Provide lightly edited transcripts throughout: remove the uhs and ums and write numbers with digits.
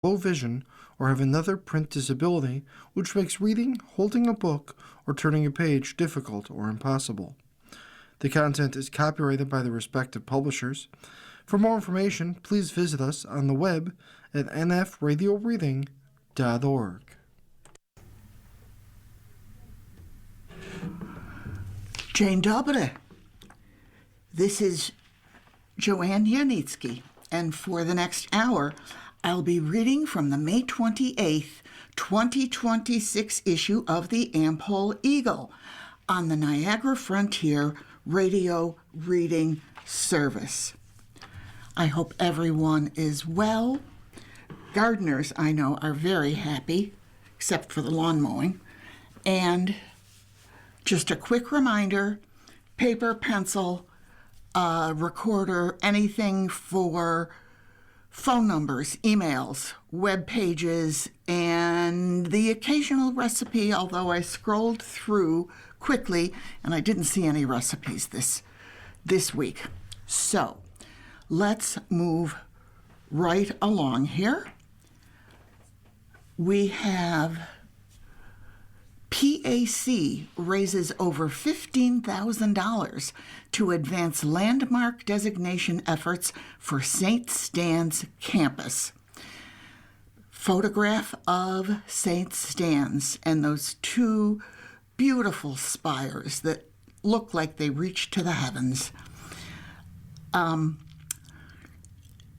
low vision, or have another print disability which makes reading, holding a book, or turning a page difficult or impossible. The content is copyrighted by the respective publishers. For more information, please visit us on the web at nfradioreading.org. Dzień dobry. This is Joanne Yanitsky, and for the next hour, I'll be reading from the May 28th, 2026 issue of the Am-Pol Eagle on the Niagara Frontier Radio Reading Service. I hope everyone is well. Gardeners, I know, are very happy, except for the lawn mowing. And just a quick reminder, paper, pencil, recorder, anything for phone numbers, emails, web pages, and the occasional recipe, although I scrolled through quickly and I didn't see any recipes this week. So let's move right along here. We have PAC raises over $15,000 to advance landmark designation efforts for St. Stan's campus. Photograph of St. Stan's and those two beautiful spires that look like they reach to the heavens.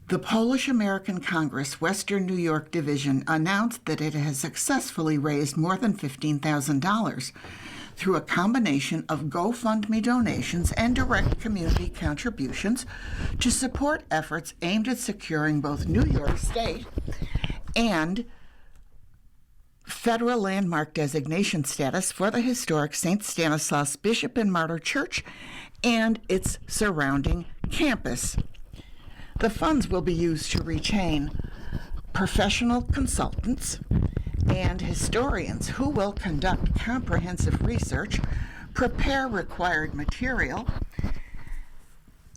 The Polish American Congress Western New York Division announced that it has successfully raised more than $15,000 through a combination of GoFundMe donations and direct community contributions to support efforts aimed at securing both New York State and federal landmark designation status for the historic St. Stanislaus Bishop and Martyr Church and its surrounding campus. The funds will be used to retain professional consultants and historians who will conduct comprehensive research, prepare required material,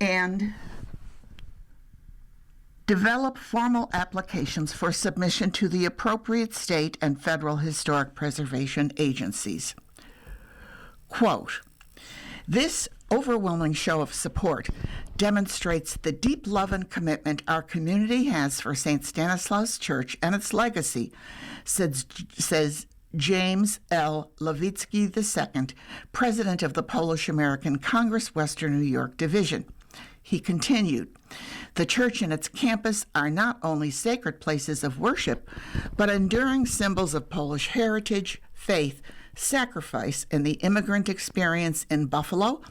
and develop formal applications for submission to the appropriate state and federal historic preservation agencies. Quote, "This overwhelming show of support demonstrates the deep love and commitment our community has for St. Stanislaus Church and its legacy," says James L. Lewicki II, president of the Polish American Congress Western New York Division. He continued, "The church and its campus are not only sacred places of worship, but enduring symbols of Polish heritage, faith, sacrifice, and the immigrant experience in Buffalo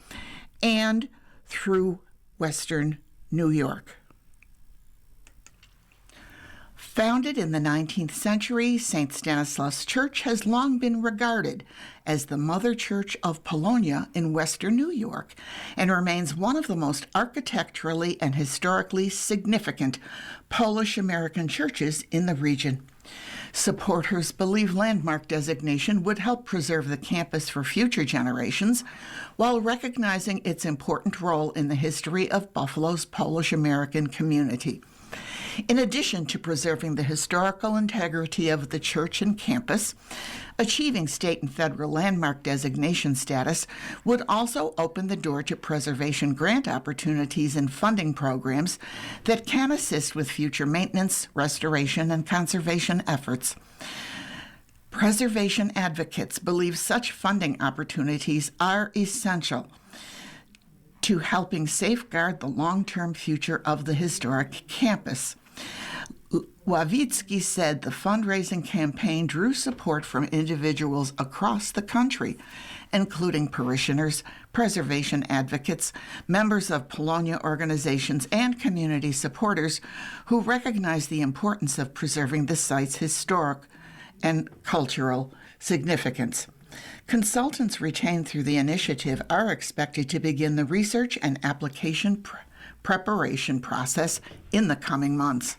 and through Western New York." Founded in the 19th century, St. Stanislaus Church has long been regarded as the mother church of Polonia in Western New York and remains one of the most architecturally and historically significant Polish-American churches in the region. Supporters believe landmark designation would help preserve the campus for future generations while recognizing its important role in the history of Buffalo's Polish-American community. In addition to preserving the historical integrity of the church and campus, achieving state and federal landmark designation status would also open the door to preservation grant opportunities and funding programs that can assist with future maintenance, restoration, and conservation efforts. Preservation advocates believe such funding opportunities are essential to helping safeguard the long-term future of the historic campus. Lewicki said the fundraising campaign drew support from individuals across the country, including parishioners, preservation advocates, members of Polonia organizations, and community supporters who recognize the importance of preserving the site's historic and cultural significance. Consultants retained through the initiative are expected to begin the research and application preparation process in the coming months.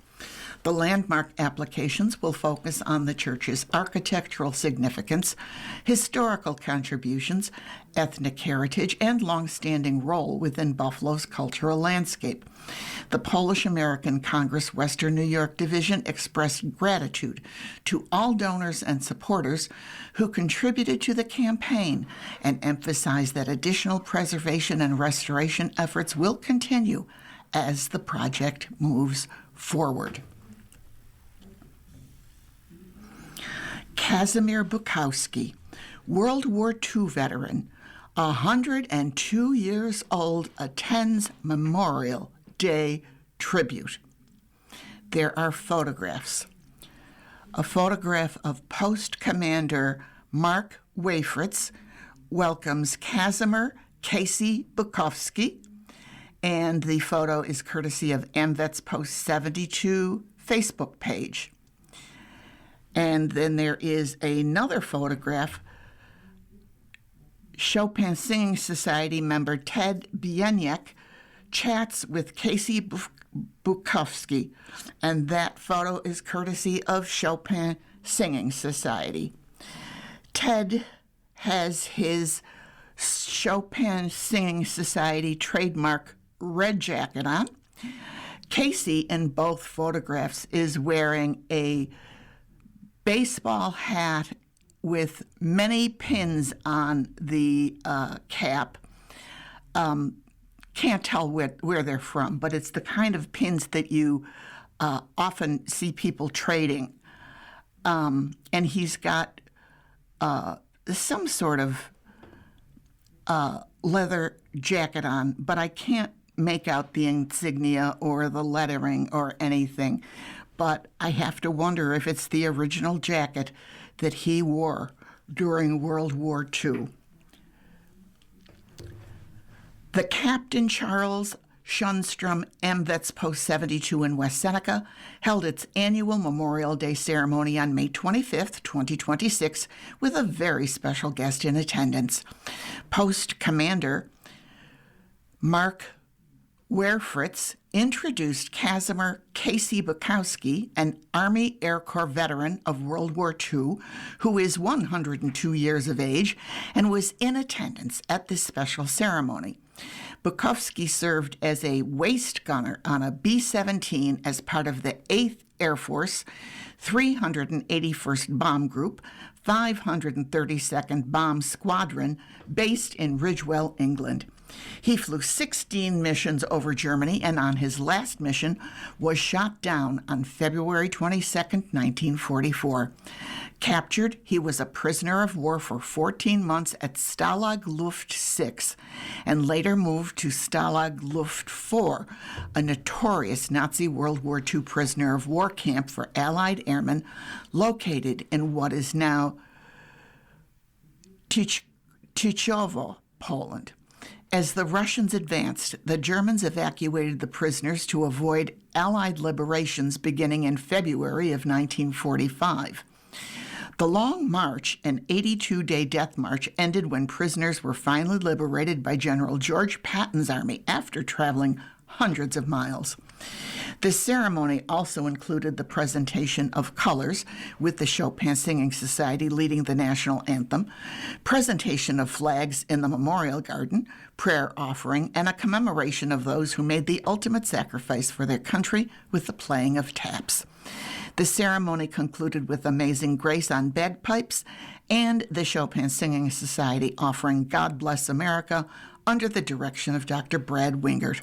The landmark applications will focus on the church's architectural significance, historical contributions, ethnic heritage, and long-standing role within Buffalo's cultural landscape. The Polish-American Congress Western New York Division expressed gratitude to all donors and supporters who contributed to the campaign and emphasized that additional preservation and restoration efforts will continue as the project moves forward. Kazimierz Bukowski, World War II veteran, 102 years old, attends Memorial Day tribute. There are photographs. A photograph of Post Commander Mark Wayfritz welcomes Kazimierz Casey Bukowski, and the photo is courtesy of AMVET's Post 72 Facebook page. And then there is another photograph. Chopin Singing Society member Ted Bieniek chats with Casey Bukowski, and that photo is courtesy of Chopin Singing Society. Ted has his Chopin Singing Society trademark red jacket on. Casey, in both photographs, is wearing a baseball hat with many pins on the cap. Can't tell where they're from, but it's the kind of pins that you often see people trading. And he's got some sort of leather jacket on, but I can't make out the insignia or the lettering or anything. But I have to wonder if it's the original jacket that he wore during World War II. The Captain Charles Schunstrom AMVET's Post 72 in West Seneca held its annual Memorial Day ceremony on May 25th, 2026, with a very special guest in attendance. Post Commander Mark Wayfritz introduced Kazimierz Casey Bukowski, an Army Air Corps veteran of World War II, who is 102 years of age and was in attendance at this special ceremony. Bukowski served as a waist gunner on a B-17 as part of the 8th Air Force, 381st Bomb Group, 532nd Bomb Squadron, based in Ridgewell, England. He flew 16 missions over Germany, and on his last mission was shot down on February 22, 1944. Captured, he was a prisoner of war for 14 months at Stalag Luft 6 and later moved to Stalag Luft 4, a notorious Nazi World War II prisoner of war camp for Allied airmen located in what is now Tyczowo, Poland. As the Russians advanced, the Germans evacuated the prisoners to avoid Allied liberations beginning in February of 1945. The Long March, an 82-day death march, ended when prisoners were finally liberated by General George Patton's army after traveling hundreds of miles. The ceremony also included the presentation of colors, with the Chopin Singing Society leading the national anthem, presentation of flags in the Memorial Garden, prayer offering, and a commemoration of those who made the ultimate sacrifice for their country with the playing of taps. The ceremony concluded with Amazing Grace on bagpipes and the Chopin Singing Society offering God Bless America under the direction of Dr. Brad Wingert.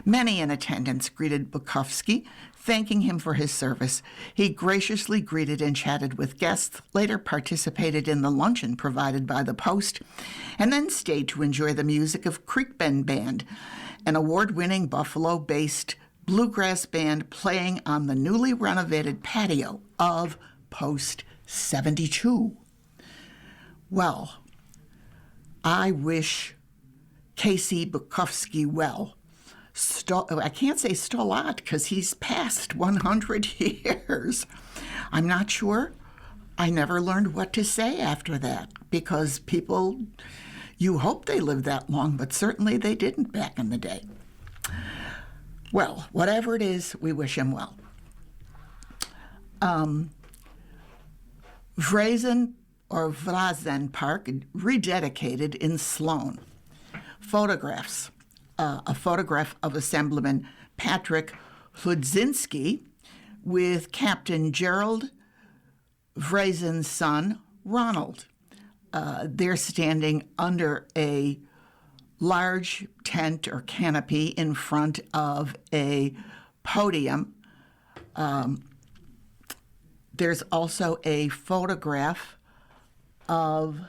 Many in attendance greeted Bukowski, thanking him for his service. He graciously greeted and chatted with guests, later participated in the luncheon provided by the Post, and then stayed to enjoy the music of Creek Bend Band, an award-winning Buffalo-based bluegrass band playing on the newly renovated patio of Post 72. Well, I wish Casey Bukowski well. I can't say Stolat because he's past 100 years. I'm not sure. I never learned what to say after that because people, you hope they lived that long, but certainly they didn't back in the day. Well, whatever it is, we wish him well. Vrazen Park, rededicated in Sloan. Photographs. A photograph of Assemblyman Patrick Hludzinski with Captain Gerald Vrazen's son, Ronald. They're standing under a large tent or canopy in front of a podium. There's also a photograph of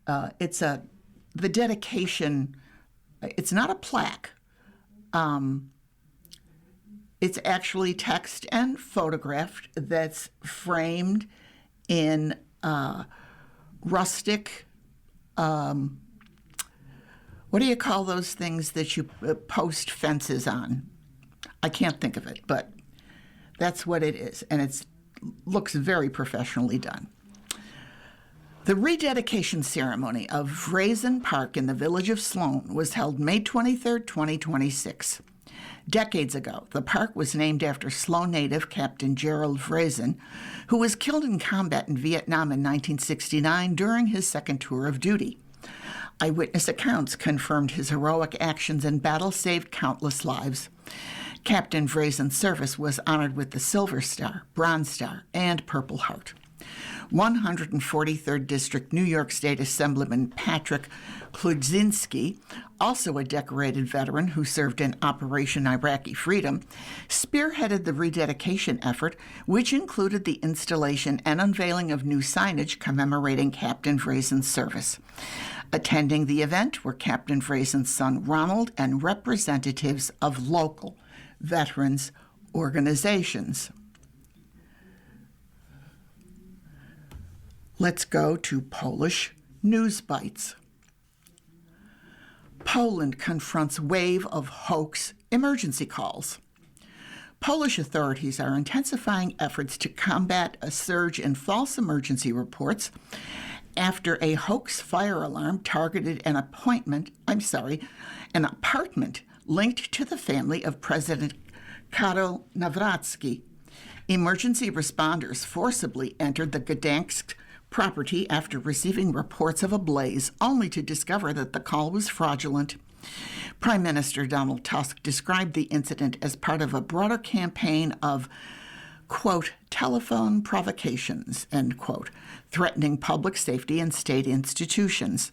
the dedication. It's not a plaque. It's actually text and photographed that's framed in rustic, what do you call those things that you post fences on? I can't think of it, but that's what it is, and it looks very professionally done. The rededication ceremony of Vrazen Park in the village of Sloan was held May 23, 2026. Decades ago, the park was named after Sloan native Captain Gerald Vrazen, who was killed in combat in Vietnam in 1969 during his second tour of duty. Eyewitness accounts confirmed his heroic actions in battle saved countless lives. Captain Vrazen's service was honored with the Silver Star, Bronze Star, and Purple Heart. 143rd District New York State Assemblyman Patrick Hludzinski, also a decorated veteran who served in Operation Iraqi Freedom, spearheaded the rededication effort, which included the installation and unveiling of new signage commemorating Captain Vrazen's service. Attending the event were Captain Vrazen's son Ronald and representatives of local veterans organizations. Let's go to Polish news bites. Poland confronts wave of hoax emergency calls. Polish authorities are intensifying efforts to combat a surge in false emergency reports after a hoax fire alarm targeted an apartment linked to the family of President Karol Nawrocki. Emergency responders forcibly entered the Gdansk property after receiving reports of a blaze, only to discover that the call was fraudulent. Prime Minister Donald Tusk described the incident as part of a broader campaign of, quote, telephone provocations, end quote, threatening public safety and state institutions.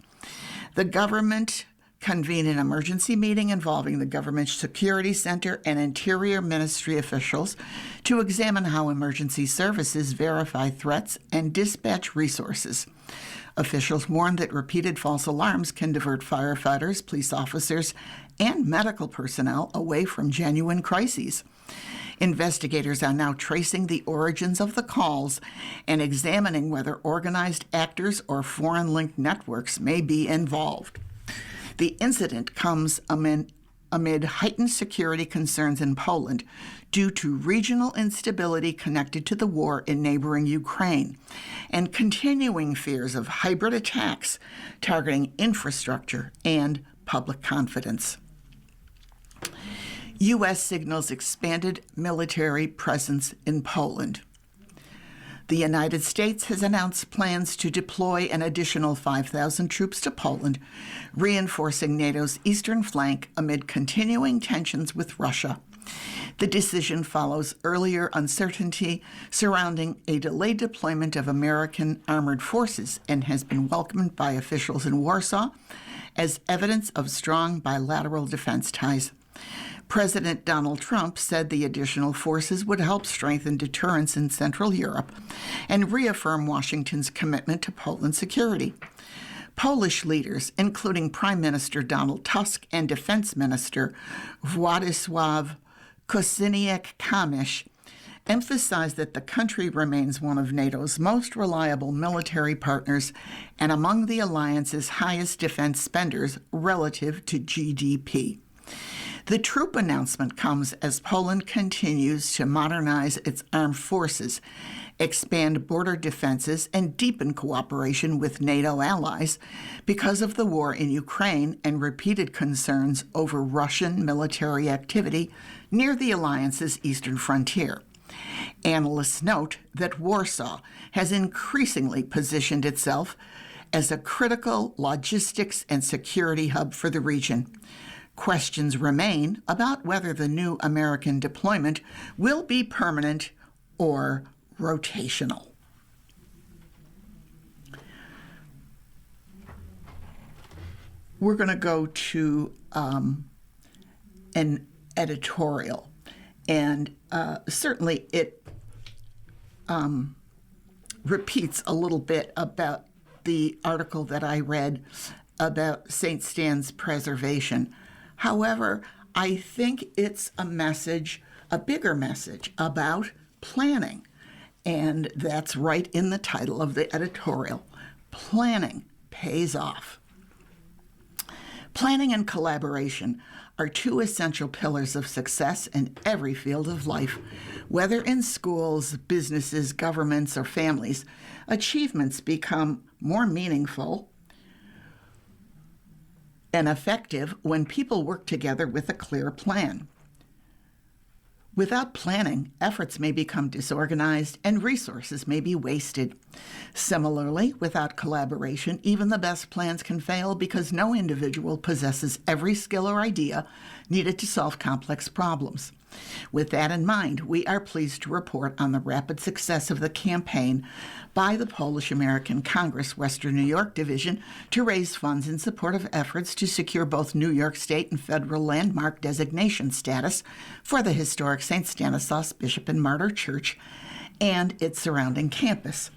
The government convened an emergency meeting involving the Government Security Center and Interior Ministry officials to examine how emergency services verify threats and dispatch resources. Officials warned that repeated false alarms can divert firefighters, police officers, and medical personnel away from genuine crises. Investigators are now tracing the origins of the calls and examining whether organized actors or foreign-linked networks may be involved. The incident comes amid heightened security concerns in Poland due to regional instability connected to the war in neighboring Ukraine and continuing fears of hybrid attacks targeting infrastructure and public confidence. U.S. signals expanded military presence in Poland. The United States has announced plans to deploy an additional 5,000 troops to Poland, reinforcing NATO's eastern flank amid continuing tensions with Russia. The decision follows earlier uncertainty surrounding a delayed deployment of American armored forces and has been welcomed by officials in Warsaw as evidence of strong bilateral defense ties. President Donald Trump said the additional forces would help strengthen deterrence in Central Europe and reaffirm Washington's commitment to Poland's security. Polish leaders, including Prime Minister Donald Tusk and Defense Minister Władysław Kosiniak-Kamysz, emphasized that the country remains one of NATO's most reliable military partners and among the alliance's highest defense spenders relative to GDP. The troop announcement comes as Poland continues to modernize its armed forces, expand border defenses, and deepen cooperation with NATO allies because of the war in Ukraine and repeated concerns over Russian military activity near the alliance's eastern frontier. Analysts note that Warsaw has increasingly positioned itself as a critical logistics and security hub for the region. Questions remain about whether the new American deployment will be permanent or rotational. We're going to go to an editorial, and certainly it repeats a little bit about the article that I read about St. Stan's preservation. However, I think it's a message, a bigger message about planning, and that's right in the title of the editorial. Planning pays off. Planning and collaboration are two essential pillars of success in every field of life. Whether in schools, businesses, governments, or families, achievements become more meaningful and effective when people work together with a clear plan. Without planning, efforts may become disorganized and resources may be wasted. Similarly, without collaboration, even the best plans can fail because no individual possesses every skill or idea needed to solve complex problems. With that in mind, we are pleased to report on the rapid success of the campaign by the Polish-American Congress Western New York Division to raise funds in support of efforts to secure both New York State and federal landmark designation status for the historic St. Stanislaus Bishop and Martyr Church and its surrounding campus.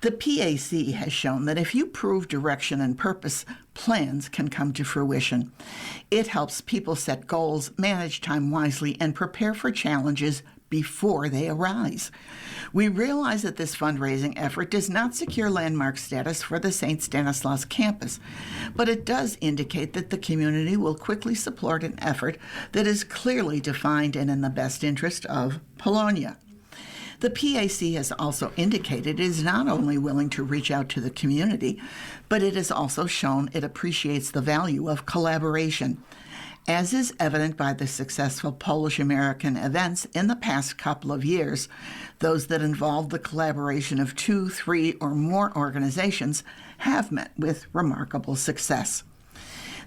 The PAC has shown that if you prove direction and purpose, plans can come to fruition. It helps people set goals, manage time wisely, and prepare for challenges before they arise. We realize that this fundraising effort does not secure landmark status for the St. Stanislaus campus, but it does indicate that the community will quickly support an effort that is clearly defined and in the best interest of Polonia. The PAC has also indicated it is not only willing to reach out to the community, but it has also shown it appreciates the value of collaboration. As is evident by the successful Polish-American events in the past couple of years, those that involve the collaboration of 2, 3, or more organizations have met with remarkable success.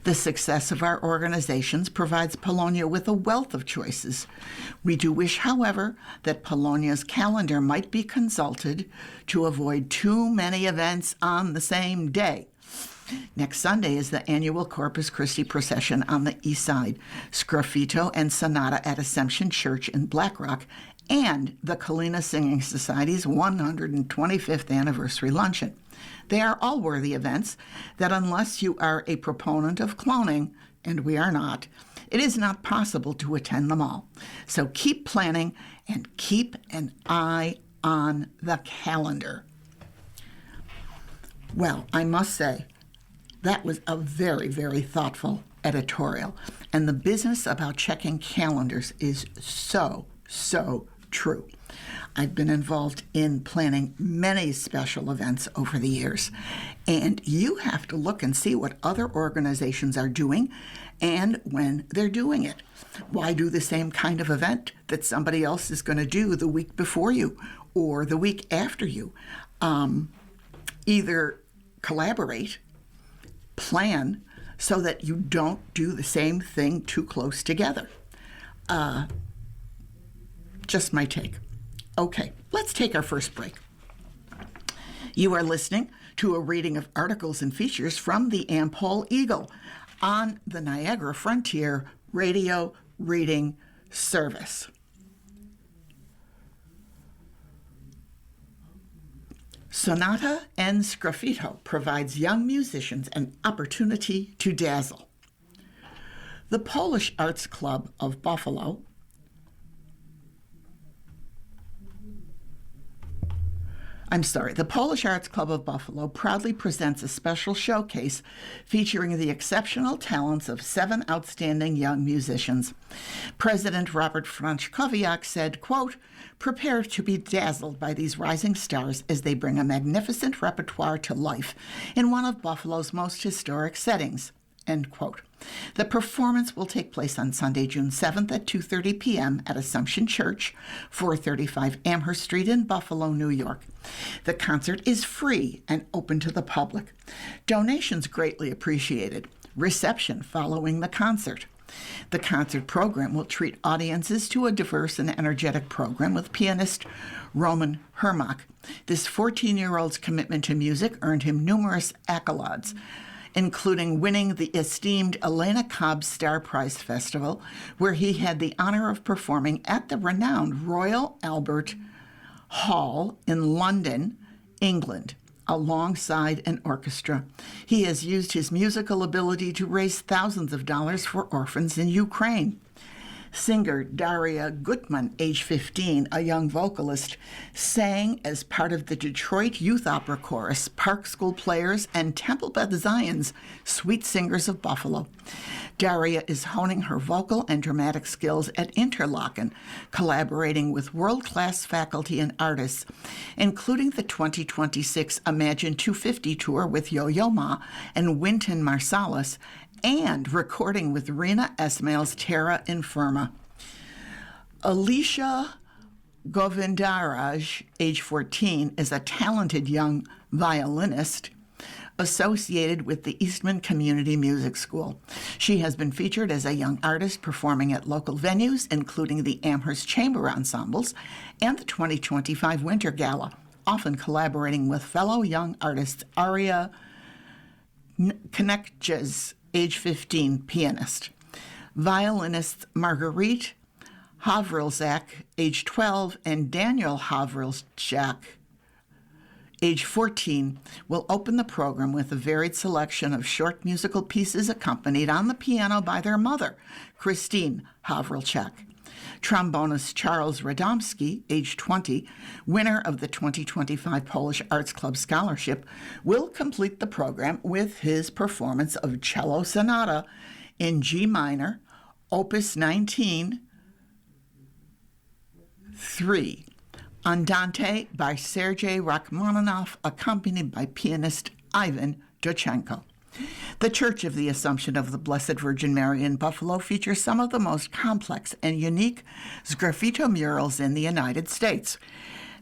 The success of our organizations provides Polonia with a wealth of choices. We do wish, however, that Polonia's calendar might be consulted to avoid too many events on the same day. Next Sunday is the annual Corpus Christi procession on the east side, Sgraffito and Sonata at Assumption Church in Black Rock, and the Kalina Singing Society's 125th anniversary luncheon. They are all worthy events that, unless you are a proponent of cloning, and we are not, it is not possible to attend them all. So keep planning and keep an eye on the calendar. Well, I must say, that was a very, very thoughtful editorial. And the business about checking calendars is so true. I've been involved in planning many special events over the years, and you have to look and see what other organizations are doing and when they're doing it. Why do the same kind of event that somebody else is going to do the week before you or the week after you? Either collaborate, plan, so that you don't do the same thing too close together. Just my take. Okay, let's take our first break. You are listening to a reading of articles and features from the Am-Pol Eagle on the Niagara Frontier Radio Reading Service. Sonata and Sgraffito provides young musicians an opportunity to dazzle. The Polish Arts Club of Buffalo The Polish Arts Club of Buffalo proudly presents a special showcase featuring the exceptional talents of 7 outstanding young musicians. President Robert Franczkowiak said, quote, "Prepare to be dazzled by these rising stars as they bring a magnificent repertoire to life in one of Buffalo's most historic settings," end quote. The performance will take place on Sunday, June 7th at 2:30 p.m. at Assumption Church, 435 Amherst Street in Buffalo, New York. The concert is free and open to the public. Donations greatly appreciated. Reception following the concert. The concert program will treat audiences to a diverse and energetic program with pianist Roman Hermach. This 14-year-old's commitment to music earned him numerous accolades, including winning the esteemed Elena Cobb Star Prize Festival, where he had the honor of performing at the renowned Royal Albert Hall in London, England, alongside an orchestra. He has used his musical ability to raise thousands of dollars for orphans in Ukraine. Singer Daria Gutman, age 15, a young vocalist, sang as part of the Detroit Youth Opera Chorus, Park School Players, and Temple Beth Zion's Sweet Singers of Buffalo. Daria is honing her vocal and dramatic skills at Interlochen, collaborating with world-class faculty and artists, including the 2026 Imagine 250 tour with Yo-Yo Ma and Wynton Marsalis, and recording with Rena Esmail's Terra Infirma. Alicia Govindaraj, age 14, is a talented young violinist associated with the Eastman Community Music School. She has been featured as a young artist performing at local venues, including the Amherst Chamber Ensembles and the 2025 Winter Gala, often collaborating with fellow young artists Aria Konekjes, age 15, pianist. Violinists Marguerite Havrilzak, age 12, and Daniel Havrilzak, age 14, will open the program with a varied selection of short musical pieces accompanied on the piano by their mother, Christine Havrilchak. Trombonist Charles Radomski, age 20, winner of the 2025 Polish Arts Club Scholarship, will complete the program with his performance of Cello Sonata in G minor, Opus 19, 3, Andante by Sergei Rachmaninoff, accompanied by pianist Ivan Dochenko. The Church of the Assumption of the Blessed Virgin Mary in Buffalo features some of the most complex and unique sgraffito murals in the United States.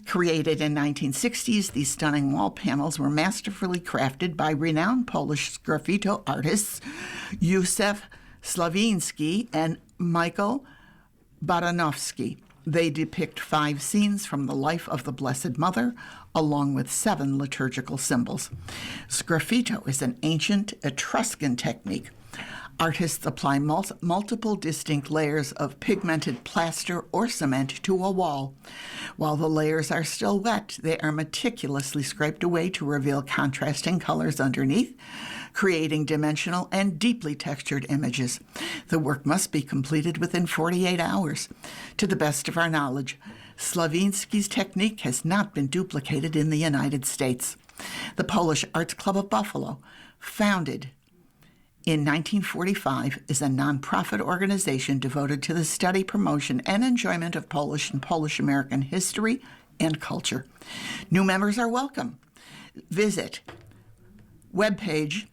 Created in 1960s, these stunning wall panels were masterfully crafted by renowned Polish sgraffito artists Józef Slawiński and Michael Baranowski. They depict 5 scenes from the life of the Blessed Mother, along with 7 liturgical symbols. Sgraffito is an ancient Etruscan technique. Artists apply multiple distinct layers of pigmented plaster or cement to a wall. While the layers are still wet, they are meticulously scraped away to reveal contrasting colors underneath, creating dimensional and deeply textured images. The work must be completed within 48 hours. To the best of our knowledge, Slawiński's technique has not been duplicated in the United States. The Polish Arts Club of Buffalo, founded in 1945, is a nonprofit organization devoted to the study, promotion, and enjoyment of Polish and Polish-American history and culture. New members are welcome. Visit webpage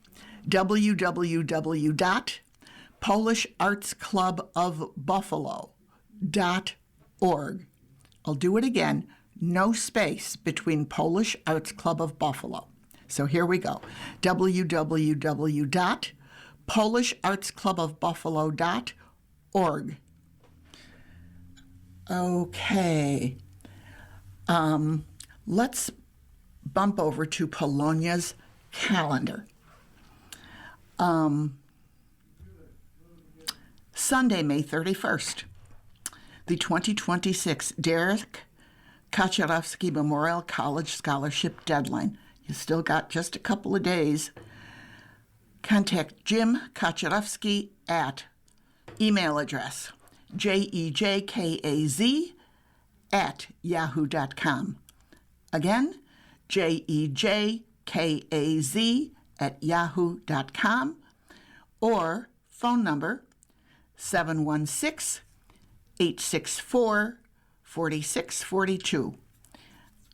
www.polishartsclubofbuffalo.org. I'll do it again, no space between Polish Arts Club of Buffalo. So here we go, www.polishartsclubofbuffalo.org. Okay, let's bump over to Polonia's calendar. Sunday, May 31st, the 2026 Derek Kaczorowski Memorial College Scholarship Deadline. You still got just a couple of days. Contact Jim Kaczorowski at email address jejkaz@yahoo.com. Again, jejkaz@yahoo.com, or phone number 716-864-4642.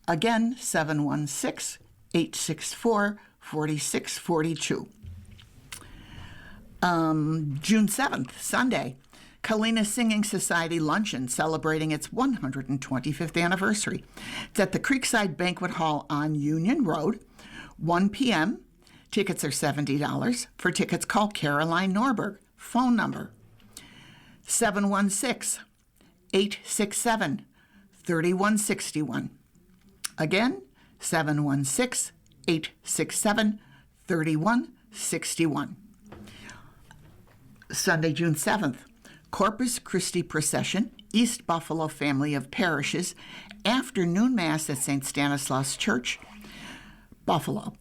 Again, 716-864-4642. June 7th, Sunday, Kalina Singing Society Luncheon celebrating its 125th anniversary. It's at the Creekside Banquet Hall on Union Road, 1 p.m. Tickets are $70. For tickets, call Caroline Norberg. Phone number 716-867-3161. Again, 716-867-3161. Sunday, June 7th, Corpus Christi Procession, East Buffalo Family of Parishes, afternoon Mass at St. Stanislaus Church, Buffalo.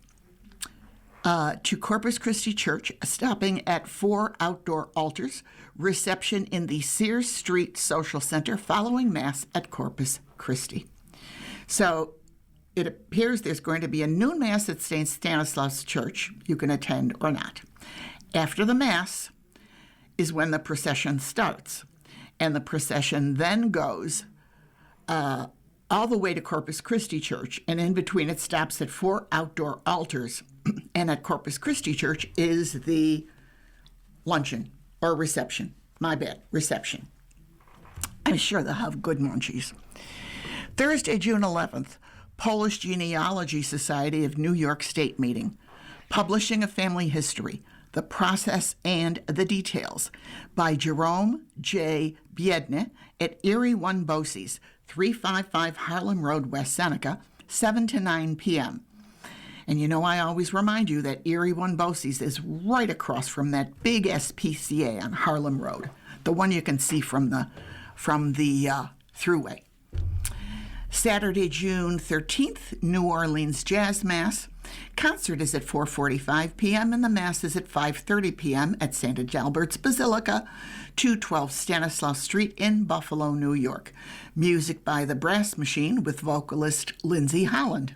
To Corpus Christi Church, stopping at 4 outdoor altars, reception in the Sears Street Social Center following Mass at Corpus Christi. So it appears there's going to be a noon Mass at St. Stanislaus Church. You can attend or not. After the Mass is when the procession starts. And the procession then goes all the way to Corpus Christi Church. And in between, it stops at 4 outdoor altars. And at Corpus Christi Church is the luncheon or reception. My bad, reception. I'm sure they'll have good munchies. Thursday, June 11th, Polish Genealogy Society of New York State meeting. Publishing a Family History, The Process and the Details by Jerome J. Biedny at Erie 1 Bosse's, 355 Harlem Road, West Seneca, 7 to 9 p.m. And you know, I always remind you that Erie 1 Bosse's is right across from that big SPCA on Harlem Road, the one you can see from the thruway. Saturday, June 13th, New Orleans Jazz Mass. Concert is at 4:45 p.m. and the Mass is at 5:30 p.m. at St. Adalbert's Basilica, 212 Stanislaus Street in Buffalo, New York. Music by the Brass Machine with vocalist Lindsay Holland.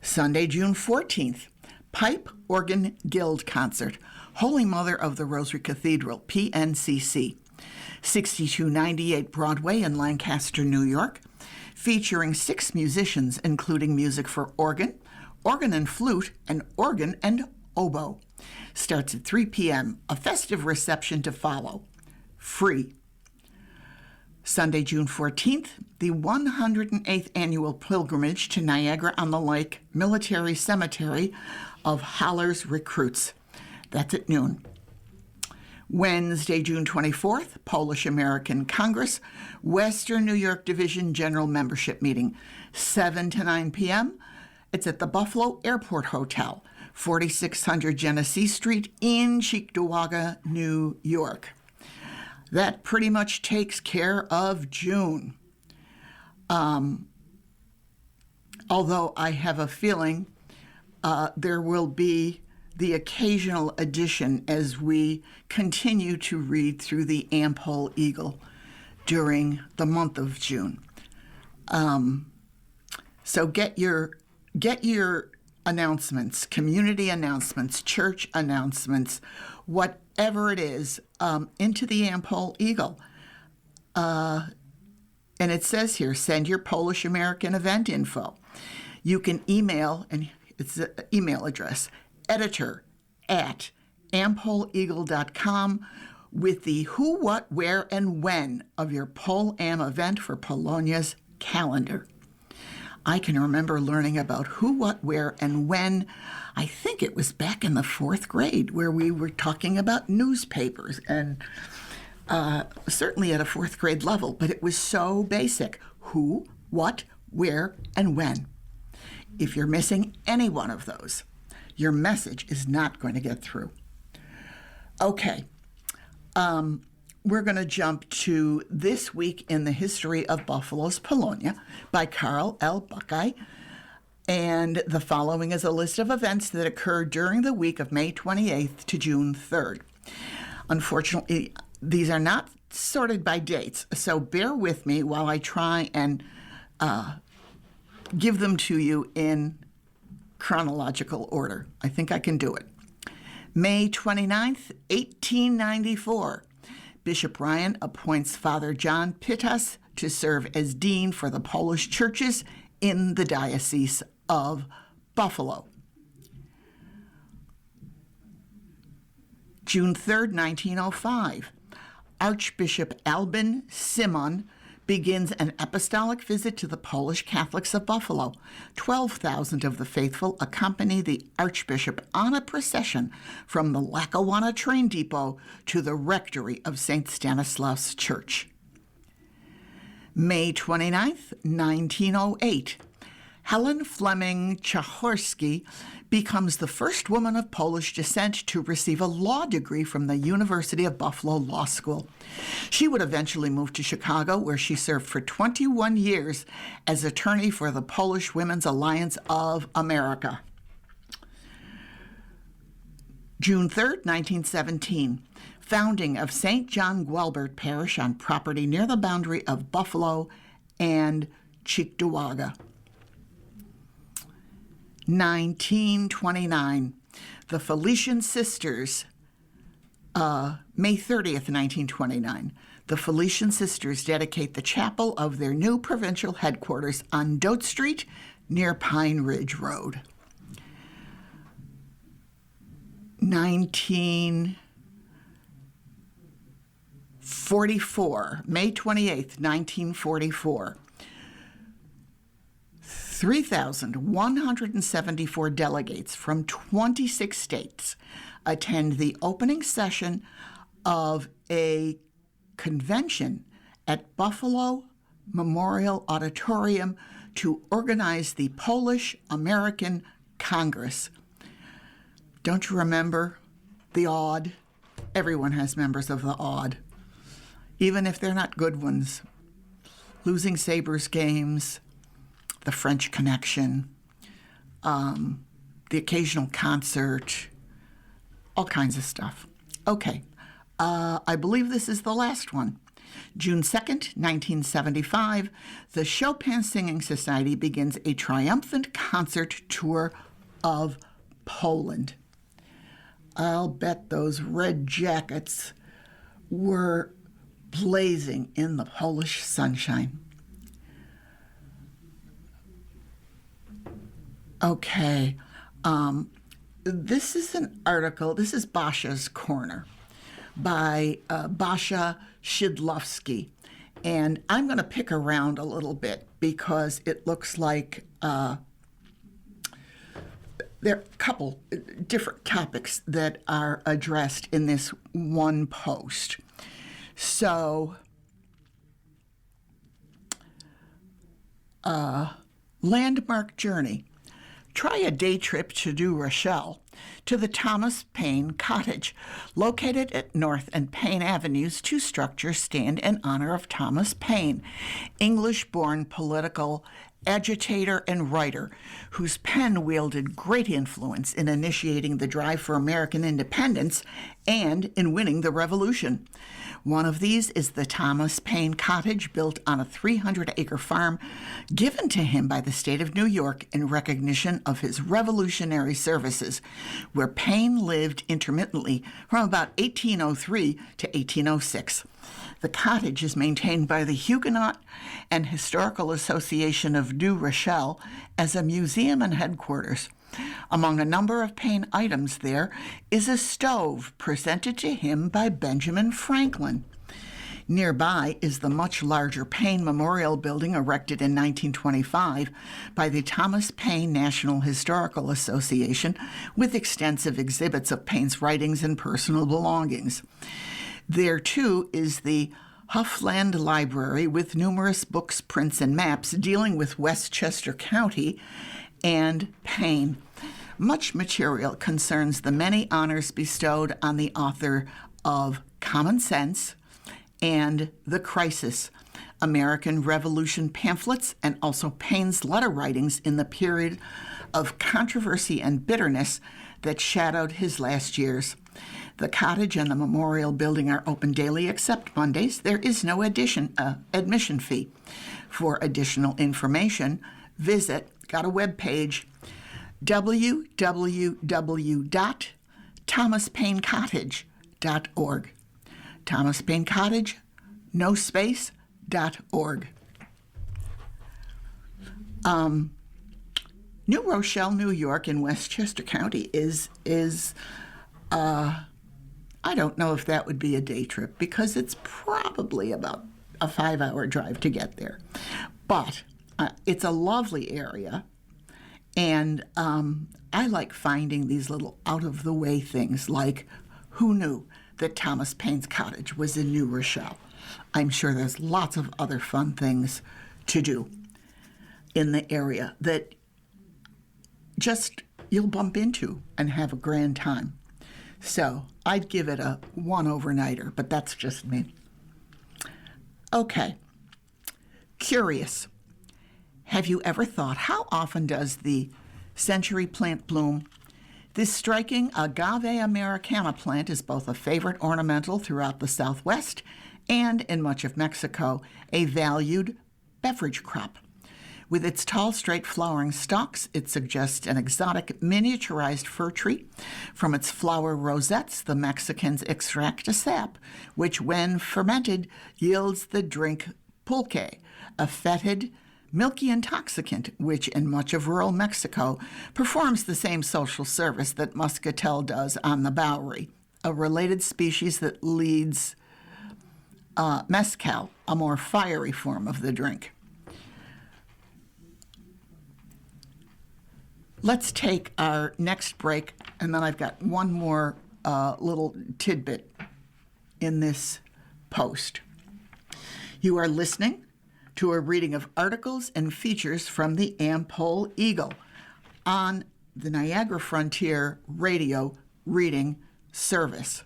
Sunday, June 14th, Pipe Organ Guild Concert, Holy Mother of the Rosary Cathedral, PNCC, 6298 Broadway in Lancaster, New York, featuring 6 musicians, including music for organ, organ and flute, and organ and oboe. Starts at 3 p.m., a festive reception to follow. Free. Sunday, June 14th, the 108th annual pilgrimage to Niagara-on-the-Lake Military Cemetery of Holler's Recruits. That's at noon. Wednesday, June 24th, Polish American Congress, Western New York Division General Membership Meeting, 7 to 9 p.m. It's at the Buffalo Airport Hotel, 4600 Genesee Street in Cheektowaga, New York. That pretty much takes care of June. Although I have a feeling there will be the occasional addition as we continue to read through the Am-Pol Eagle during the month of June. So get your announcements, community announcements, church announcements, whatever it is, into the Am-Pol Eagle. And it says here, send your Polish American event info. You can email, and it's an email address, editor@ampoleagle.com with the who, what, where, and when of your Pol Am event for Polonia's calendar. I can remember learning about who, what, where, and when. I think it was back in the 4th grade where we were talking about newspapers, and certainly at a 4th grade level, but it was so basic. Who, what, where, and when. If you're missing any one of those, your message is not going to get through. Okay. We're going to jump to This Week in the History of Buffalo's Polonia by Carl L. Buckeye. And the following is a list of events that occurred during the week of May 28th to June 3rd. Unfortunately, these are not sorted by dates, so bear with me while I try and give them to you in chronological order. I think I can do it. May 29th, 1894. Bishop Ryan appoints Father John Pittas to serve as dean for the Polish churches in the Diocese of Buffalo. June 3rd, 1905, Archbishop Albin Simon begins an apostolic visit to the Polish Catholics of Buffalo. 12,000 of the faithful accompany the Archbishop on a procession from the Lackawanna train depot to the rectory of St. Stanislaus Church. May 29th, 1908, Helen Fleming Czachorski becomes the first woman of Polish descent to receive a law degree from the University of Buffalo Law School. She would eventually move to Chicago, where she served for 21 years as attorney for the Polish Women's Alliance of America. June 3rd, 1917, founding of St. John Gualbert Parish on property near the boundary of Buffalo and Cheektowaga. 1929, the Felician Sisters, May 30th, 1929, the Felician Sisters dedicate the chapel of their new provincial headquarters on Dote Street near Pine Ridge Road. 1944, May 28th, 1944. 3,174 delegates from 26 states attend the opening session of a convention at Buffalo Memorial Auditorium to organize the Polish-American Congress. Don't you remember the Odd? Everyone has members of the Odd, even if they're not good ones. Losing Sabres games, the French Connection, the occasional concert, all kinds of stuff. Okay, I believe this is the last one. June 2nd, 1975, the Chopin Singing Society begins a triumphant concert tour of Poland. I'll bet those red jackets were blazing in the Polish sunshine. Okay, this is an article, this is Basha's Corner by Basha Szydlowski. And I'm going to pick around a little bit because it looks like there are a couple different topics that are addressed in this one post. So, landmark journey. Try a day trip to New Rochelle, to the Thomas Paine Cottage. Located at North and Paine Avenues, two structures stand in honor of Thomas Paine, English-born political agitator and writer whose pen wielded great influence in initiating the drive for American independence and in winning the Revolution. One of these is the Thomas Paine Cottage, built on a 300-acre farm given to him by the state of New York in recognition of his revolutionary services, where Paine lived intermittently from about 1803 to 1806. The cottage is maintained by the Huguenot and Historical Association of New Rochelle as a museum and headquarters. Among a number of Paine items there is a stove presented to him by Benjamin Franklin. Nearby is the much larger Paine Memorial Building erected in 1925 by the Thomas Paine National Historical Association, with extensive exhibits of Paine's writings and personal belongings. There, too, is the Huffland Library with numerous books, prints, and maps dealing with Westchester County and Paine. Much material concerns the many honors bestowed on the author of Common Sense and The Crisis, American Revolution pamphlets, and also Paine's letter writings in the period of controversy and bitterness that shadowed his last years. The cottage and the memorial building are open daily except Mondays. There is no admission fee. For additional information, got a web page, www.thomaspainecottage.org. Thomas Paine Cottage, no space, .org. New Rochelle, New York, in Westchester County is I don't know if that would be a day trip because it's probably about a 5-hour drive to get there. But it's a lovely area, and I like finding these little out-of-the-way things like, who knew that Thomas Paine's cottage was in New Rochelle? I'm sure there's lots of other fun things to do in the area that just you'll bump into and have a grand time. So I'd give it a 1 overnighter, but that's just me. Okay. Curious. Have you ever thought, how often does the century plant bloom? This striking Agave Americana plant is both a favorite ornamental throughout the Southwest and, in much of Mexico, a valued beverage crop. With its tall, straight flowering stalks, it suggests an exotic miniaturized fir tree. From its flower rosettes, the Mexicans extract a sap, which, when fermented, yields the drink pulque, a fetid, milky intoxicant, which in much of rural Mexico performs the same social service that muscatel does on the Bowery, a related species that leads mezcal, a more fiery form of the drink. Let's take our next break, and then I've got one more little tidbit in this post. You are listening to a reading of articles and features from the Am-Pol Eagle on the Niagara Frontier Radio Reading Service.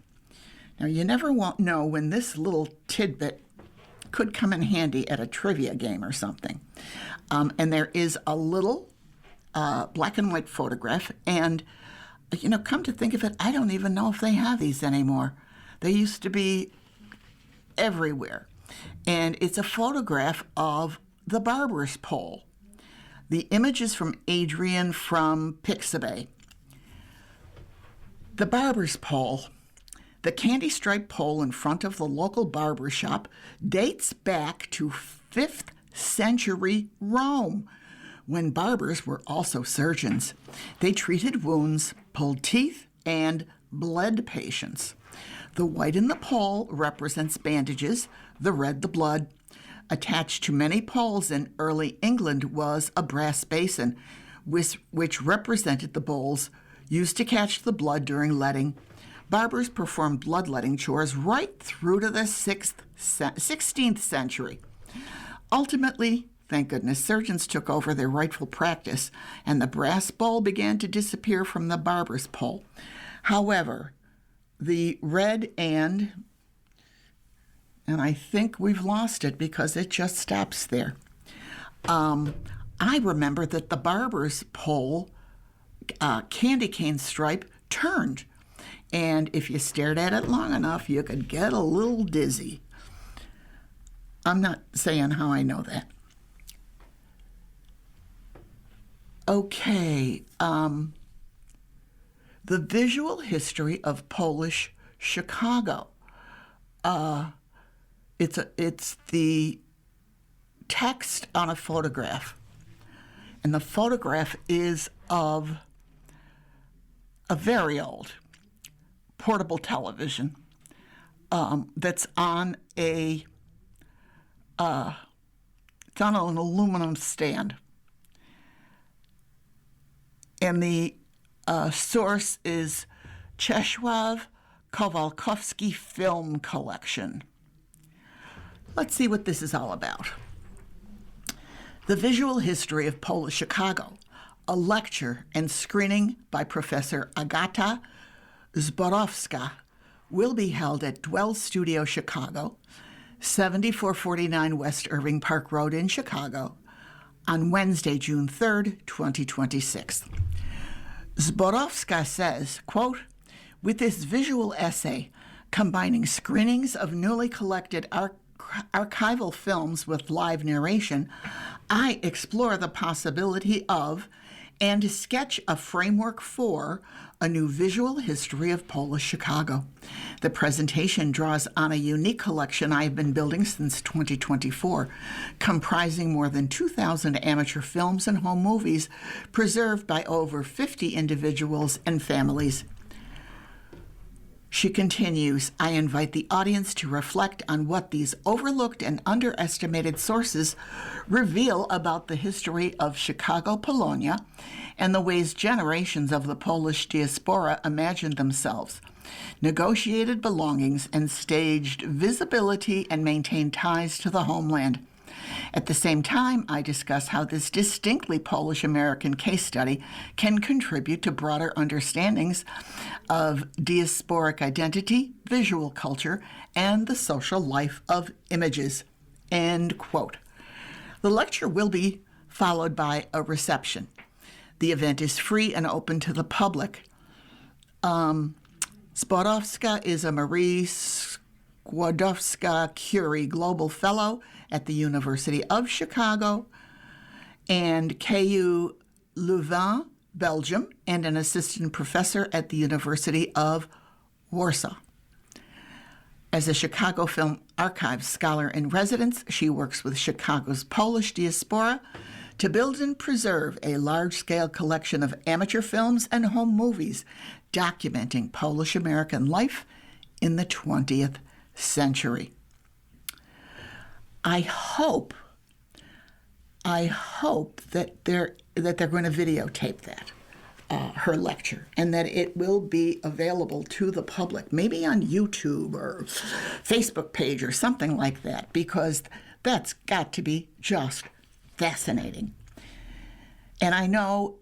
Now, you never know when this little tidbit could come in handy at a trivia game or something. And there is a little black and white photograph, and, come to think of it, I don't even know if they have these anymore. They used to be everywhere. And it's a photograph of the barber's pole. The image is from Adrian from Pixabay. The barber's pole, the candy-striped pole in front of the local barber shop, dates back to 5th century Rome, when barbers were also surgeons. They treated wounds, pulled teeth, and bled patients. The white in the pole represents bandages, the red the blood. Attached to many poles in early England was a brass basin, which represented the bowls used to catch the blood during letting. Barbers performed bloodletting chores right through to the 16th century. Ultimately, thank goodness, surgeons took over their rightful practice, and the brass bowl began to disappear from the barber's pole. However, the red and I think we've lost it because it just stops there. I remember that the barber's pole candy cane stripe turned, and if you stared at it long enough, you could get a little dizzy. I'm not saying how I know that. Okay, the visual history of Polish Chicago. It's the text on a photograph, and the photograph is of a very old portable television that's on it's on an aluminum stand. And the source is Czesław Kowalkowski Film Collection. Let's see what this is all about. The Visual History of Polish Chicago, a lecture and screening by Professor Agata Zborowska, will be held at Dwell Studio Chicago, 7449 West Irving Park Road in Chicago, on Wednesday, June 3rd, 2026. Zborowska says, quote, with this visual essay, combining screenings of newly collected archival films with live narration, I explore the possibility of and sketch a framework for a new visual history of Polish Chicago. The presentation draws on a unique collection I've been building since 2024, comprising more than 2,000 amateur films and home movies preserved by over 50 individuals and families. She continues, I invite the audience to reflect on what these overlooked and underestimated sources reveal about the history of Chicago, Polonia, and the ways generations of the Polish diaspora imagined themselves, negotiated belongings, and staged visibility and maintained ties to the homeland. At the same time, I discuss how this distinctly Polish-American case study can contribute to broader understandings of diasporic identity, visual culture, and the social life of images. End quote. The lecture will be followed by a reception. The event is free and open to the public. Spodowska is a Marie Skłodowska-Curie Global Fellow at the University of Chicago and KU Leuven, Belgium, and an assistant professor at the University of Warsaw. As a Chicago Film Archives scholar in residence, she works with Chicago's Polish diaspora to build and preserve a large-scale collection of amateur films and home movies documenting Polish-American life in the 20th century. I hope that they're going to videotape that, her lecture, and that it will be available to the public, maybe on YouTube or Facebook page or something like that, because that's got to be just fascinating. And I know,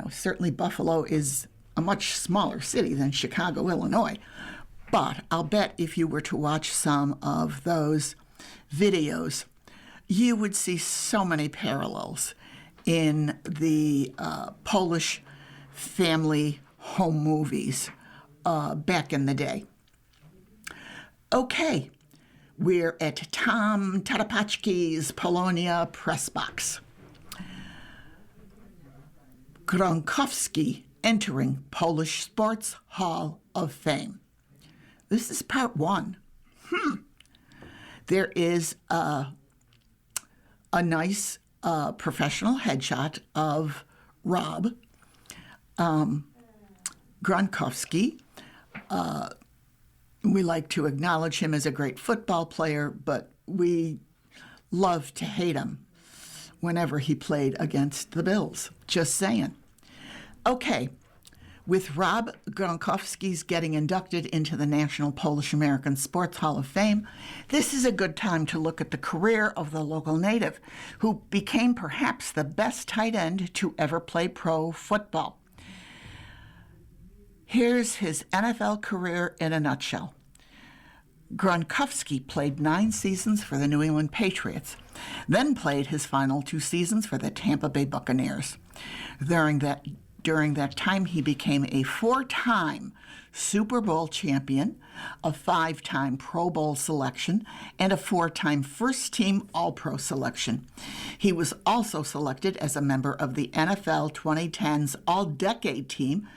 certainly Buffalo is a much smaller city than Chicago, Illinois, but I'll bet if you were to watch some of those videos, you would see so many parallels in the Polish family home movies back in the day. Okay, we're at Tom Tadapachki's Polonia press box. Gronkowski entering Polish Sports Hall of Fame. This is part one. There is a nice professional headshot of Rob Gronkowski. We like to acknowledge him as a great football player, but we love to hate him whenever he played against the Bills. Just saying. Okay, with Rob Gronkowski's getting inducted into the National Polish-American Sports Hall of Fame, this is a good time to look at the career of the local native, who became perhaps the best tight end to ever play pro football. Here's his NFL career in a nutshell. Gronkowski played 9 seasons for the New England Patriots, then played his final 2 seasons for the Tampa Bay Buccaneers. During that time, he became a 4-time Super Bowl champion, a 5-time Pro Bowl selection, and a 4-time first-team All-Pro selection. He was also selected as a member of the NFL 2010's All-Decade team,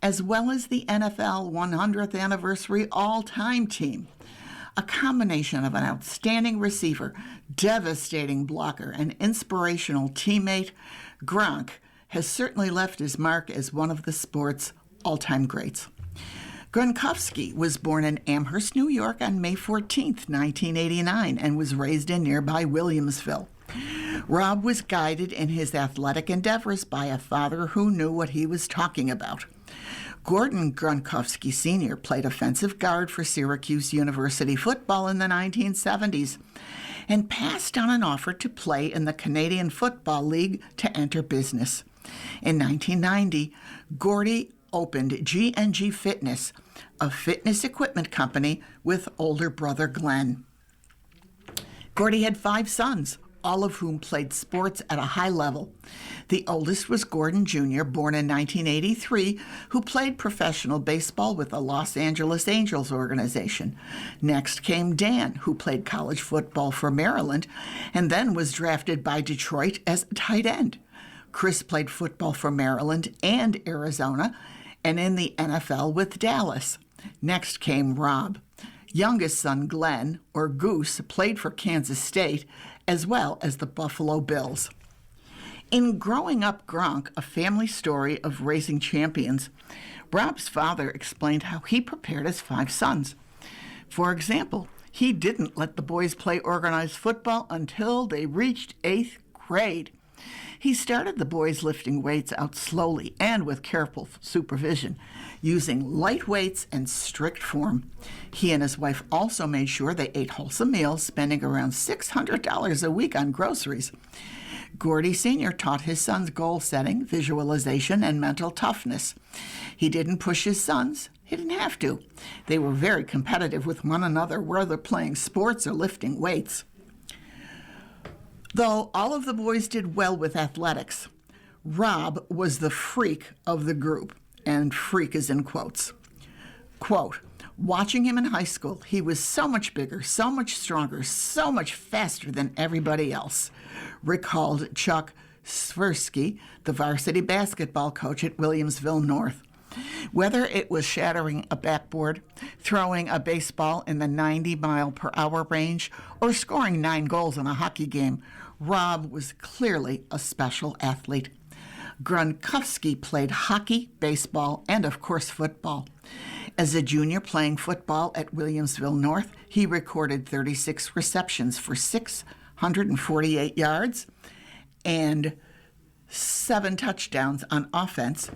as well as the NFL 100th Anniversary All-Time team. A combination of an outstanding receiver, devastating blocker, and inspirational teammate, Gronk has certainly left his mark as one of the sport's all-time greats. Gronkowski was born in Amherst, New York on May 14, 1989, and was raised in nearby Williamsville. Rob was guided in his athletic endeavors by a father who knew what he was talking about. Gordon Gronkowski Sr. played offensive guard for Syracuse University football in the 1970s and passed on an offer to play in the Canadian Football League to enter business. In 1990, Gordy opened G&G Fitness, a fitness equipment company, with older brother Glenn. Gordy had 5 sons, all of whom played sports at a high level. The oldest was Gordon Jr., born in 1983, who played professional baseball with the Los Angeles Angels organization. Next came Dan, who played college football for Maryland and then was drafted by Detroit as a tight end. Chris played football for Maryland and Arizona and in the NFL with Dallas. Next came Rob. Youngest son Glenn, or Goose, played for Kansas State as well as the Buffalo Bills. In Growing Up Gronk, a family story of raising champions, Rob's father explained how he prepared his 5 sons. For example, he didn't let the boys play organized football until they reached 8th grade. He started the boys lifting weights out slowly and with careful supervision, using light weights and strict form. He and his wife also made sure they ate wholesome meals, spending around $600 a week on groceries. Gordy Sr. taught his sons goal setting, visualization, and mental toughness. He didn't push his sons. He didn't have to. They were very competitive with one another, whether playing sports or lifting weights. Though all of the boys did well with athletics, Rob was the freak of the group, and freak is in quotes. Quote, watching him in high school, he was so much bigger, so much stronger, so much faster than everybody else, recalled Chuck Swirsky, the varsity basketball coach at Williamsville North. Whether it was shattering a backboard, throwing a baseball in the 90-mile-per-hour range, or scoring 9 goals in a hockey game, Rob was clearly a special athlete. Gronkowski played hockey, baseball, and of course football. As a junior playing football at Williamsville North, he recorded 36 receptions for 648 yards and 7 touchdowns on offense,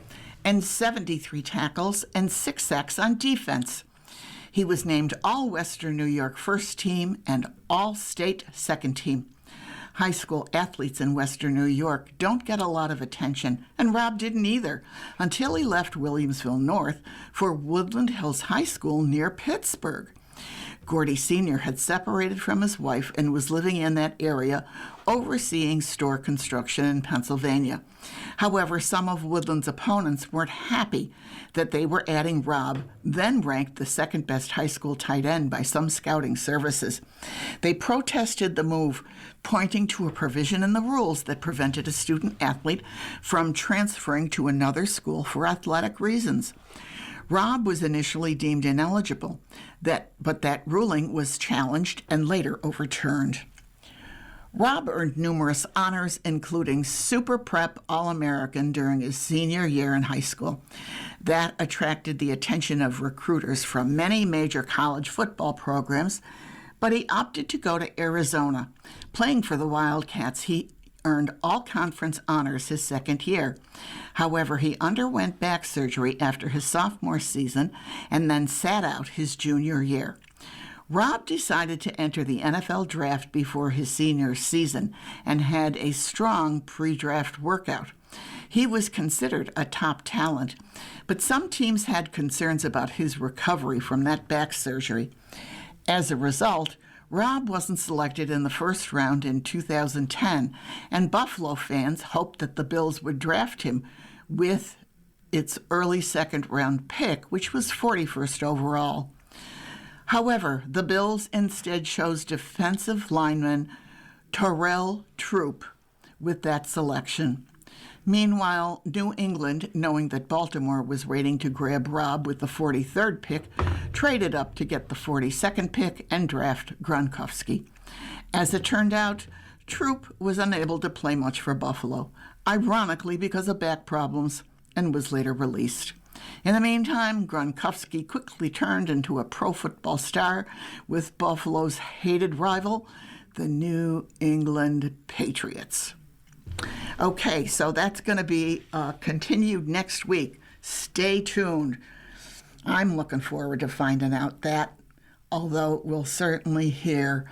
and 73 tackles and 6 sacks on defense. He was named All-Western New York First Team and All-State Second Team. High school athletes in Western New York don't get a lot of attention, and Rob didn't either, until he left Williamsville North for Woodland Hills High School near Pittsburgh. Gordy Sr. had separated from his wife and was living in that area, overseeing store construction in Pennsylvania. However, some of Woodland's opponents weren't happy that they were adding Rob, then ranked the second-best high school tight end by some scouting services. They protested the move, pointing to a provision in the rules that prevented a student-athlete from transferring to another school for athletic reasons. Rob was initially deemed ineligible, but that ruling was challenged and later overturned. Rob earned numerous honors, including Super Prep All-American during his senior year in high school. That attracted the attention of recruiters from many major college football programs, but he opted to go to Arizona. Playing for the Wildcats, he earned all-conference honors his second year. However, he underwent back surgery after his sophomore season and then sat out his junior year. Rob decided to enter the NFL draft before his senior season and had a strong pre-draft workout. He was considered a top talent, but some teams had concerns about his recovery from that back surgery. As a result, Rob wasn't selected in the first round in 2010, and Buffalo fans hoped that the Bills would draft him with its early second-round pick, which was 41st overall. However, the Bills instead chose defensive lineman Terrell Troop with that selection. Meanwhile, New England, knowing that Baltimore was waiting to grab Rob with the 43rd pick, traded up to get the 42nd pick and draft Gronkowski. As it turned out, Troop was unable to play much for Buffalo, ironically because of back problems, and was later released. In the meantime, Gronkowski quickly turned into a pro football star with Buffalo's hated rival, the New England Patriots. Okay, so that's going to be continued next week. Stay tuned. I'm looking forward to finding out that, although we'll certainly hear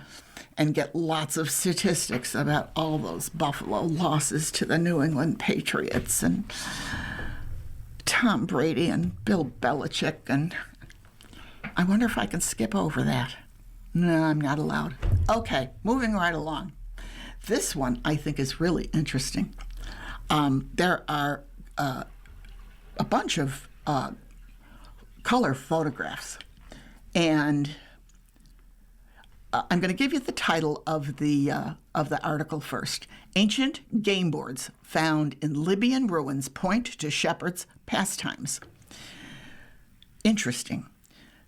and get lots of statistics about all those Buffalo losses to the New England Patriots and Tom Brady and Bill Belichick, and I wonder if I can skip over that. No, I'm not allowed. Okay, moving right along. This one I think is really interesting. There are a bunch of color photographs, and I'm going to give you the title of the article first. Ancient game boards found in Libyan ruins point to shepherds' pastimes. Interesting.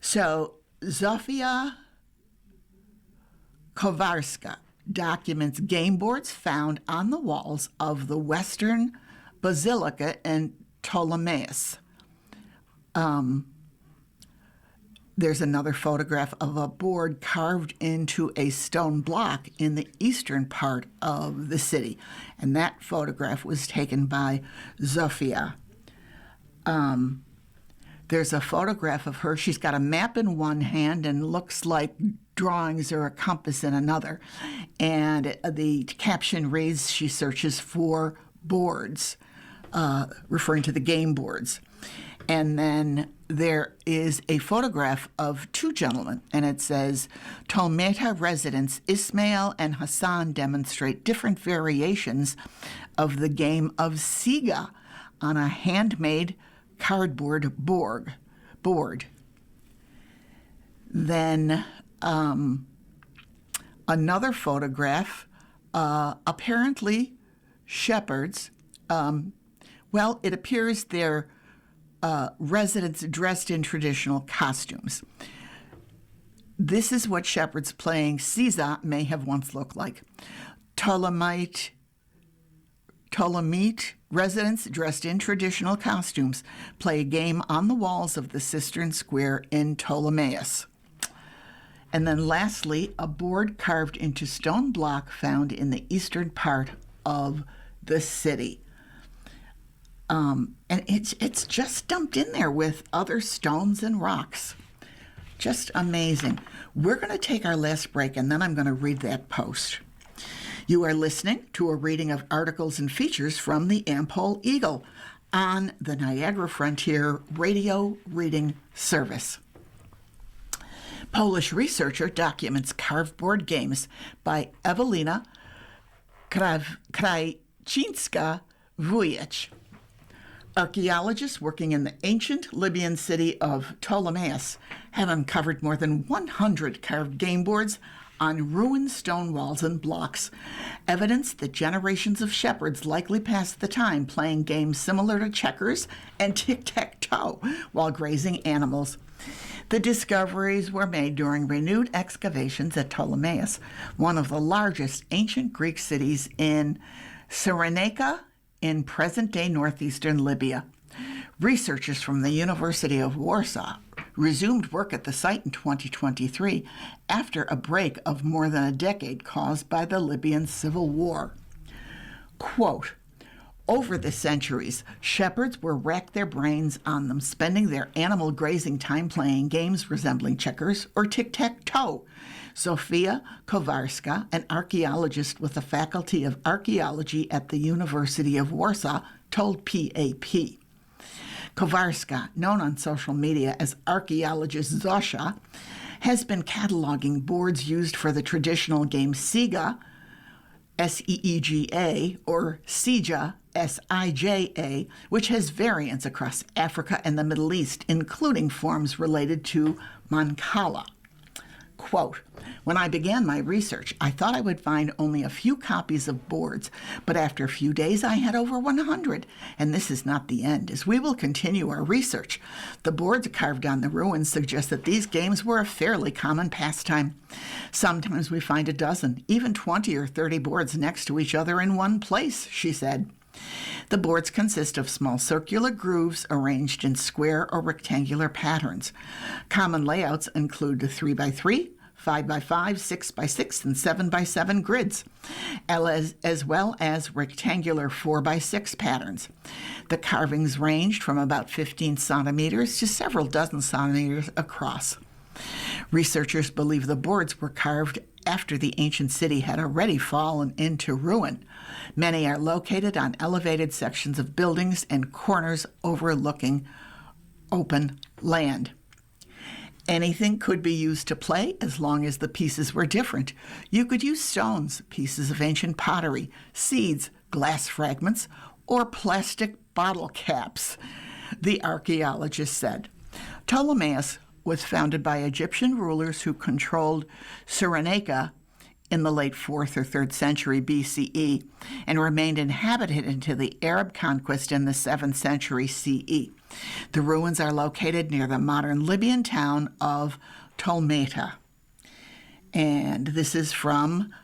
So Zofia Kowarska documents game boards found on the walls of the Western Basilica in Ptolemais. There's another photograph of a board carved into a stone block in the eastern part of the city, and that photograph was taken by Zofia. There's a photograph of her. She's got a map in one hand and looks like drawings or a compass in another. And the caption reads, she searches for boards, referring to the game boards. And then there is a photograph of two gentlemen, and it says, Tolmeta residents Ismail and Hassan demonstrate different variations of the game of Siga on a handmade cardboard board. Then another photograph, apparently shepherds. It appears they're residents dressed in traditional costumes. This is what shepherds playing Siza may have once looked like. Ptolemite residents dressed in traditional costumes play a game on the walls of the cistern square in Ptolemais. And then lastly, a board carved into stone block found in the eastern part of the city. And it's just dumped in there with other stones and rocks. Just amazing. We're going to take our last break, and then I'm going to read that post. You are listening to a reading of articles and features from the Am-Pol Eagle on the Niagara Frontier Radio Reading Service. Polish researcher documents carved board games by Ewelina Krajcinska-Wujek. Archaeologists working in the ancient Libyan city of Ptolemais have uncovered more than 100 carved game boards on ruined stone walls and blocks, evidence that generations of shepherds likely passed the time playing games similar to checkers and tic-tac-toe while grazing animals. The discoveries were made during renewed excavations at Ptolemais, one of the largest ancient Greek cities in Cyrenaica in present-day northeastern Libya. Researchers from the University of Warsaw resumed work at the site in 2023 after a break of more than a decade caused by the Libyan civil war. Quote, over the centuries, shepherds were racked their brains on them, spending their animal grazing time playing games resembling checkers or tic-tac-toe. Zofia Kowarska, an archaeologist with the Faculty of Archaeology at the University of Warsaw, told PAP. Kowarska, known on social media as archaeologist Zosia, has been cataloging boards used for the traditional game Siga, S-E-E-G-A, or Sija, S-I-J-A, which has variants across Africa and the Middle East, including forms related to Mancala. Quote, when I began my research, I thought I would find only a few copies of boards, but after a few days I had over 100, and this is not the end, as we will continue our research. The boards carved on the ruins suggest that these games were a fairly common pastime. Sometimes we find a dozen, even 20 or 30 boards next to each other in one place, she said. The boards consist of small circular grooves arranged in square or rectangular patterns. Common layouts include 3x3, 5x5, 6x6, and 7x7 grids, as well as rectangular 4x6 patterns. The carvings ranged from about 15 centimeters to several dozen centimeters across. Researchers believe the boards were carved after the ancient city had already fallen into ruin. Many are located on elevated sections of buildings and corners overlooking open land. Anything could be used to play as long as the pieces were different. You could use stones, pieces of ancient pottery, seeds, glass fragments, or plastic bottle caps, the archaeologist said. Ptolemais was founded by Egyptian rulers who controlled Cyrenaica in the late 4th or 3rd century BCE and remained inhabited until the Arab conquest in the 7th century CE. The ruins are located near the modern Libyan town of Tolmeta. And this is from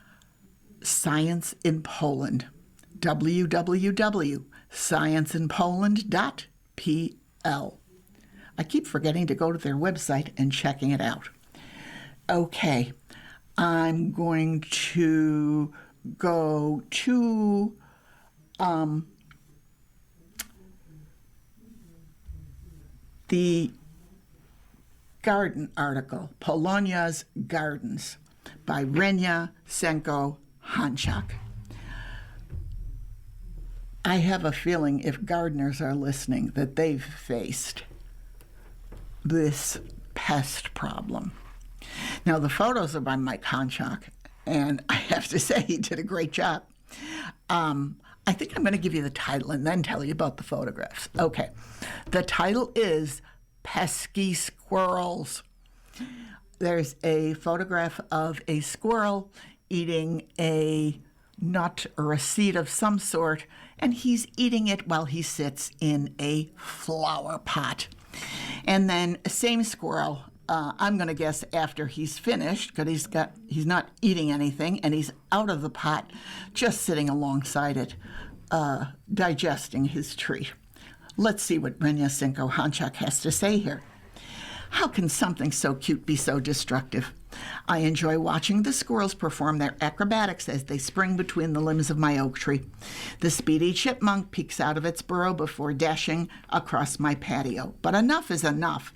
Science in Poland. www.scienceinpoland.pl. I keep forgetting to go to their website and checking it out. Okay, I'm going to go to the garden article, Polonia's Gardens, by Renia Senko-Hanchak. I have a feeling if gardeners are listening that they've faced this pest problem. Now, the photos are by Mike Hanchak, and I have to say he did a great job. I think I'm going to give you the title and then tell you about the photographs. Okay. The title is Pesky Squirrels. There's a photograph of a squirrel eating a nut or a seed of some sort, and he's eating it while he sits in a flower pot. And then same squirrel, I'm going to guess after he's finished, because he's not eating anything, and he's out of the pot, just sitting alongside it, digesting his treat. Let's see what Renia Senko-Hanchak has to say here. How can something so cute be so destructive? I enjoy watching the squirrels perform their acrobatics as they spring between the limbs of my oak tree. The speedy chipmunk peeks out of its burrow before dashing across my patio. But enough is enough.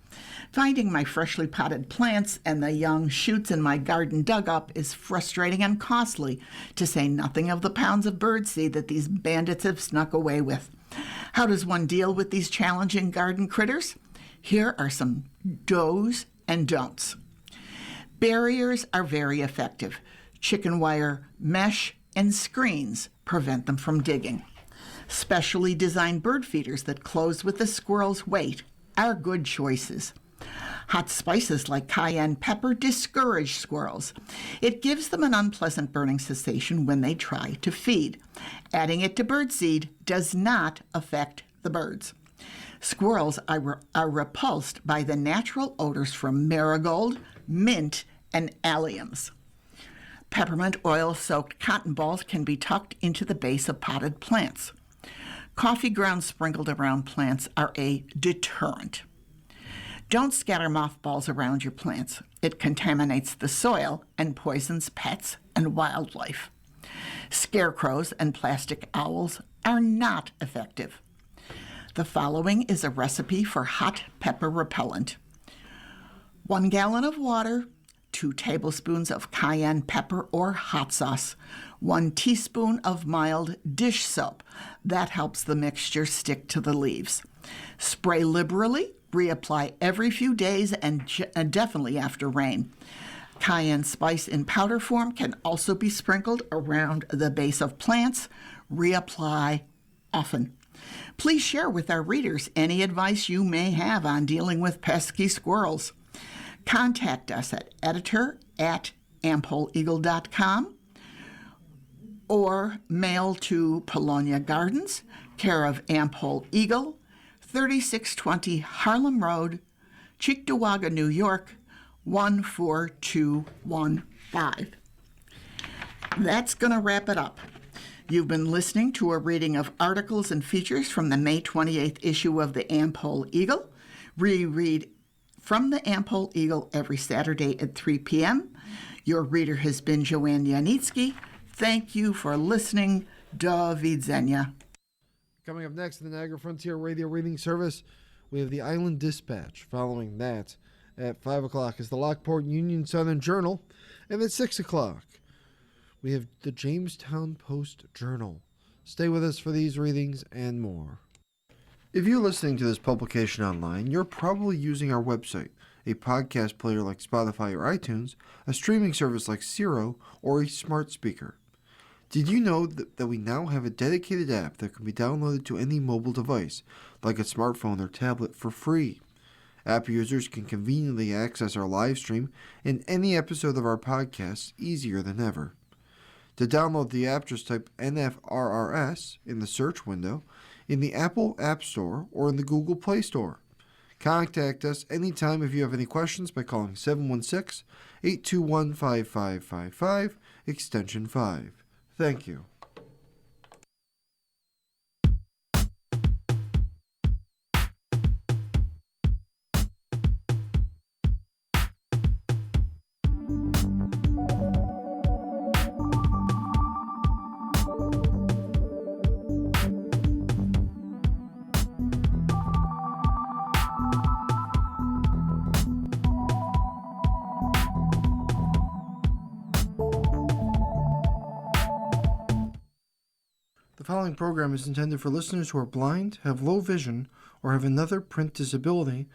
Finding my freshly potted plants and the young shoots in my garden dug up is frustrating and costly, to say nothing of the pounds of birdseed that these bandits have snuck away with. How does one deal with these challenging garden critters? Here are some do's and don'ts. Barriers are very effective. Chicken wire, mesh, and screens prevent them from digging. Specially designed bird feeders that close with the squirrel's weight are good choices. Hot spices like cayenne pepper discourage squirrels. It gives them an unpleasant burning sensation when they try to feed. Adding it to birdseed does not affect the birds. Squirrels are repulsed by the natural odors from marigold, mint, and alliums. Peppermint oil-soaked cotton balls can be tucked into the base of potted plants. Coffee grounds sprinkled around plants are a deterrent. Don't scatter mothballs around your plants. It contaminates the soil and poisons pets and wildlife. Scarecrows and plastic owls are not effective. The following is a recipe for hot pepper repellent. 1 gallon of water, 2 tablespoons of cayenne pepper or hot sauce, 1 teaspoon of mild dish soap. That helps the mixture stick to the leaves. Spray liberally, reapply every few days and definitely after rain. Cayenne spice in powder form can also be sprinkled around the base of plants. Reapply often. Please share with our readers any advice you may have on dealing with pesky squirrels. Contact us at editor@ampoleagle.com or mail to Polonia Gardens, care of Am-Pol Eagle, 3620 Harlem Road, Cheektowaga, New York, 14215. That's going to wrap it up. You've been listening to a reading of articles and features from the May 28th issue of the Am-Pol Eagle. We read from the Am-Pol Eagle every Saturday at 3 p.m. Your reader has been Joanne Yanitsky. Thank you for listening. Do widzenia. Coming up next in the Niagara Frontier Radio Reading Service, we have the Island Dispatch. Following that, at 5 o'clock is the Lockport Union Southern Journal, and at 6 o'clock, we have the Jamestown Post-Journal. Stay with us for these readings and more. If you're listening to this publication online, you're probably using our website, a podcast player like Spotify or iTunes, a streaming service like Siro, or a smart speaker. Did you know that we now have a dedicated app that can be downloaded to any mobile device, like a smartphone or tablet, for free? App users can conveniently access our live stream and any episode of our podcast easier than ever. To download the app, just type NFRRS in the search window in the Apple App Store or in the Google Play Store. Contact us anytime if you have any questions by calling 716-821-5555, extension 5. Thank you. The following program is intended for listeners who are blind, have low vision, or have another print disability,